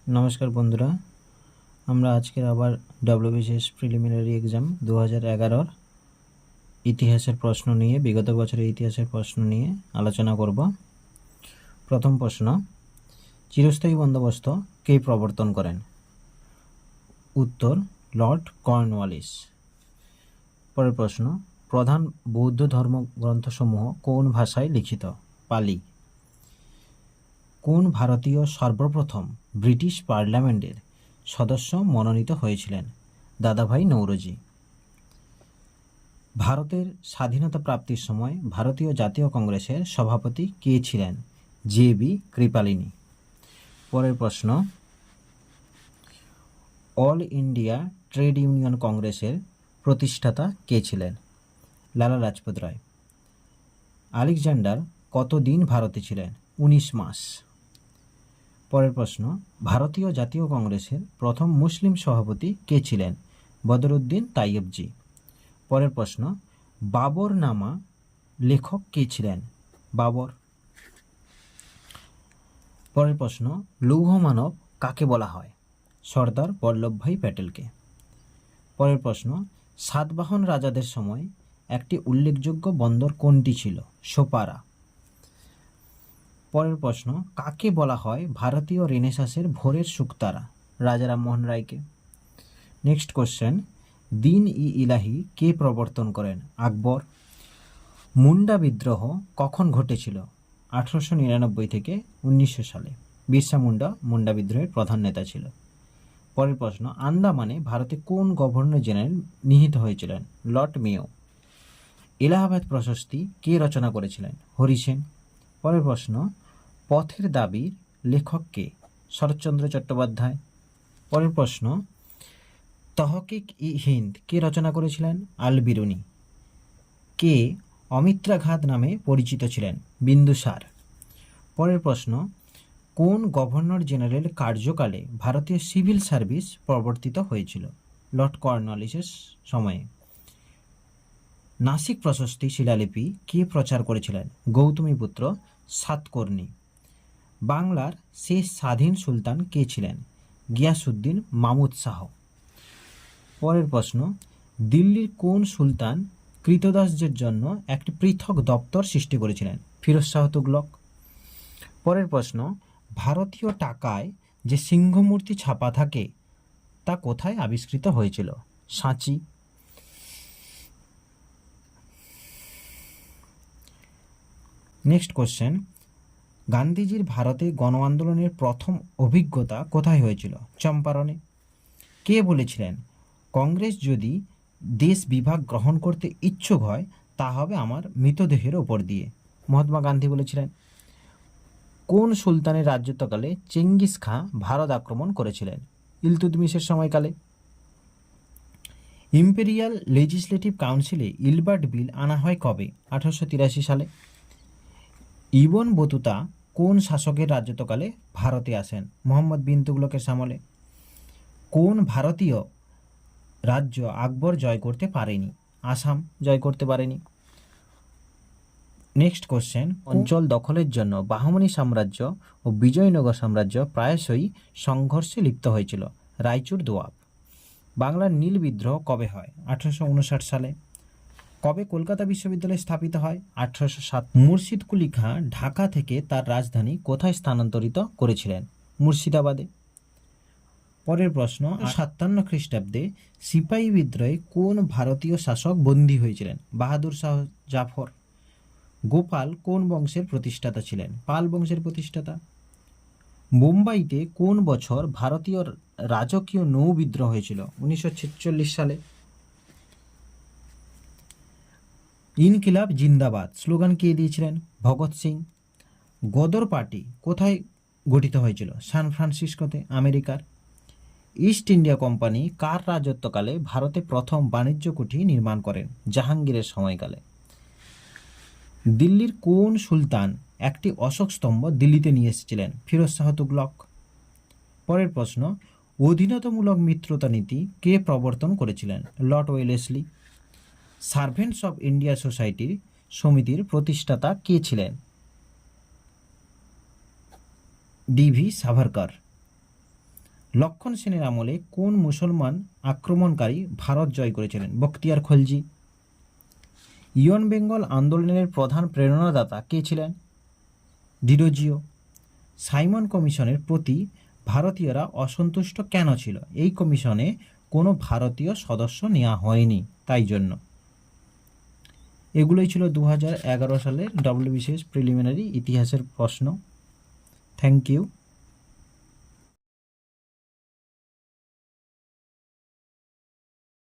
নমস্কার বন্ধুরা, আমরা আজকের আবার ডব্লিউবিসিএস প্রিলিমিনারি এক্সাম 2011 ইতিহাসের প্রশ্ন নিয়ে, বিগত বছরের ইতিহাসের প্রশ্ন নিয়ে আলোচনা করব। প্রথম প্রশ্ন, চিরস্থায়ী বন্দোবস্ত কে প্রবর্তন করেন? উত্তর, লর্ড কর্নওয়ালিস। পরের প্রশ্ন, প্রধান বৌদ্ধ ধর্মগ্রন্থসমূহ কোন ভাষায় লিখিত? পালি। কোন ভারতীয় সর্বপ্রথম ব্রিটিশ পার্লামেন্টের সদস্য মনোনীত হয়েছিলেন? দাদাভাই নৌরোজি। ভারতের স্বাধীনতা প্রাপ্তির সময় ভারতীয় জাতীয় কংগ্রেসের সভাপতি কে ছিলেন? জে.বি. কৃপালিনী। পরের প্রশ্ন, অল ইন্ডিয়া ট্রেড ইউনিয়ন কংগ্রেসের প্রতিষ্ঠাতা কে ছিলেন? লালা লাজপত রায়। আলেকজান্ডার কতদিন ভারতে ছিলেন? 19 মাস। পরের প্রশ্ন, ভারতীয় জাতীয় কংগ্রেসের প্রথম মুসলিম সভাপতি কে ছিলেন? বদরুদ্দিন তাইয়বজি। পরের প্রশ্ন, বাবরনামা লেখক কে ছিলেন? বাবর। পরের প্রশ্ন, লৌহ মানব কাকে বলা হয়? সর্দার বল্লভভাই প্যাটেলকে। পরের প্রশ্ন, সাতবাহন রাজাদের সময় একটি উল্লেখযোগ্য বন্দর কোনটি ছিল? সোপারা। পরের প্রশ্ন, কাকে বলা হয় ভারতীয় রেনেসাঁসের ভোরের শুকতারা? রাজা রামমোহন রায়কে। নেক্সট কোশ্চেন, দিন ই ইলাহি কে প্রবর্তন করেন? আকবর। মুন্ডা বিদ্রোহ কখন ঘটেছিল? 1899 থেকে 1900 সালে। বিরসা মুন্ডা মুন্ডা বিদ্রোহের প্রধান নেতা ছিল। পরের প্রশ্ন, আন্দামানে ভারতে কোন গভর্নর জেনারেল নিহিত হয়েছিলেন? Lord Mayo. এলাহাবাদ প্রশস্তি কে রচনা করেছিলেন? হরি সেন। পরের প্রশ্ন, পথের দাবির লেখক কে? শরৎচন্দ্র চট্টোপাধ্যায়। পরের প্রশ্ন, তহকিক ই হিন্দ কে রচনা করেছিলেন? আল বিরুনি। কে অমিত্রাঘাত নামে পরিচিত ছিলেন? বিন্দুসার। পরের প্রশ্ন, কোন গভর্নর জেনারেল কার্যকালে ভারতীয় সিভিল সার্ভিস প্রবর্তিত হয়েছিল? লর্ড কর্নওয়ালিসের সময়ে। নাসিক প্রশস্তি শিলালিপি কে প্রচার করেছিলেন? গৌতমীপুত্র সাতকর্ণী। বাংলার শেষ স্বাধীন সুলতান কে ছিলেন? গিয়াসউদ্দিন মাহমুদ শাহ। পরের প্রশ্ন, দিল্লির কোন সুলতান কৃতদাসদের জন্য একটি পৃথক দপ্তর সৃষ্টি করেছিলেন? ফিরোজ শাহ তুগলক। পরের প্রশ্ন, ভারতীয় টাকায় যে সিংহমূর্তি ছাপা থাকে তা কোথায় আবিষ্কৃত হয়েছিল? সাঁচি। নেক্সট কোশ্চেন, গান্ধীজির ভারতে গণ আন্দোলনের প্রথম অভিজ্ঞতা কোথায় হয়েছিল? চম্পারণে। কে বলেছিলেন কংগ্রেস যদি দেশ বিভাগ গ্রহণ করতে ইচ্ছুক হয় তা হবে আমার মৃতদেহের ওপর দিয়ে? মহাত্মা গান্ধী বলেছিলেন। কোন সুলতানের রাজত্বকালে চেঙ্গিস খাঁ ভারত আক্রমণ করেছিলেন? ইলতুৎমিশের সময়কালে। ইম্পেরিয়াল লেজিসলেটিভ কাউন্সিলে ইলবার্ট বিল আনা হয় কবে? 1883 সালে। ইবন বতুতা কোন শাসকের রাজত্বকালে ভারতে আসেন? মোহাম্মদ বিন তুগলকের আমলে। কোন ভারতীয় রাজ্য আকবর জয় করতে পারেনি? আসাম জয় করতে পারেনি। নেক্সট কোশ্চেন, অঞ্চল দখলের জন্য বাহমনি সাম্রাজ্য ও বিজয়নগর সাম্রাজ্য প্রায়শই সংঘর্ষে লিপ্ত হয়েছিল? রায়চুর দোয়াব। বাংলার নীল বিদ্রোহ কবে হয়? 1859 সালে। কবে কলকাতা বিশ্ববিদ্যালয় স্থাপিত হয়? 1807। মুর্শিদ কুলি খাঁ ঢাকা থেকে তার রাজধানী কোথায় স্থানান্তরিত করেছিলেন? মুর্শিদাবাদে। পরের প্রশ্ন, 57 খ্রিস্টাব্দে সিপাহী বিদ্রোহে কোন ভারতীয় শাসক বন্দী হয়েছিলেন? বাহাদুর শাহ জাফর। গোপাল কোন বংশের প্রতিষ্ঠাতা ছিলেন? পাল বংশের প্রতিষ্ঠাতা। বোম্বাইতে কোন বছর ভারতীয় রাজকীয় নৌ বিদ্রোহ হয়েছিল? 1946 সালে। ইনকিলাব জিন্দাবাদ স্লোগান কে দিয়েছিলেন? ভগৎ সিং। গদর পার্টি কোথায় গঠিত হয়েছিল? সান ফ্রান্সিসকোতে, আমেরিকার। ইস্ট ইন্ডিয়া কোম্পানি কার রাজত্বকালে ভারতে প্রথম বাণিজ্য কুঠি নির্মাণ করেন? জাহাঙ্গীরের সময়কালে। দিল্লির কোন সুলতান একটি অশোক স্তম্ভ দিল্লিতে নিয়ে এসেছিলেন? ফিরোজ শাহ তুগলক। পরের প্রশ্ন, অধীনতামূলক মিত্রতা নীতি কে প্রবর্তন করেছিলেন? Lord Wellesley. Servants of India সোসাইটির সমিতির প্রতিষ্ঠাতা কে ছিলেন? ডি.ভি. সাভারকর। লক্ষণ সেনের আমলে কোন মুসলমান আক্রমণকারী ভারত জয় করেছিলেন? বখতিয়ার খলজি। ইয়ন বেঙ্গল আন্দোলনের প্রধান প্রেরণাদাতা কে ছিলেন? ডিরোজিও। সাইমন কমিশনের প্রতি ভারতীয়রা অসন্তুষ্ট কেন ছিল? এই কমিশনে কোনো ভারতীয় সদস্য নেওয়া হয়নি, তাই জন্য। এগুলোই ছিল 2011 সালের WBCS প্রিলিমিনারি ইতিহাসের প্রশ্ন। Thank you.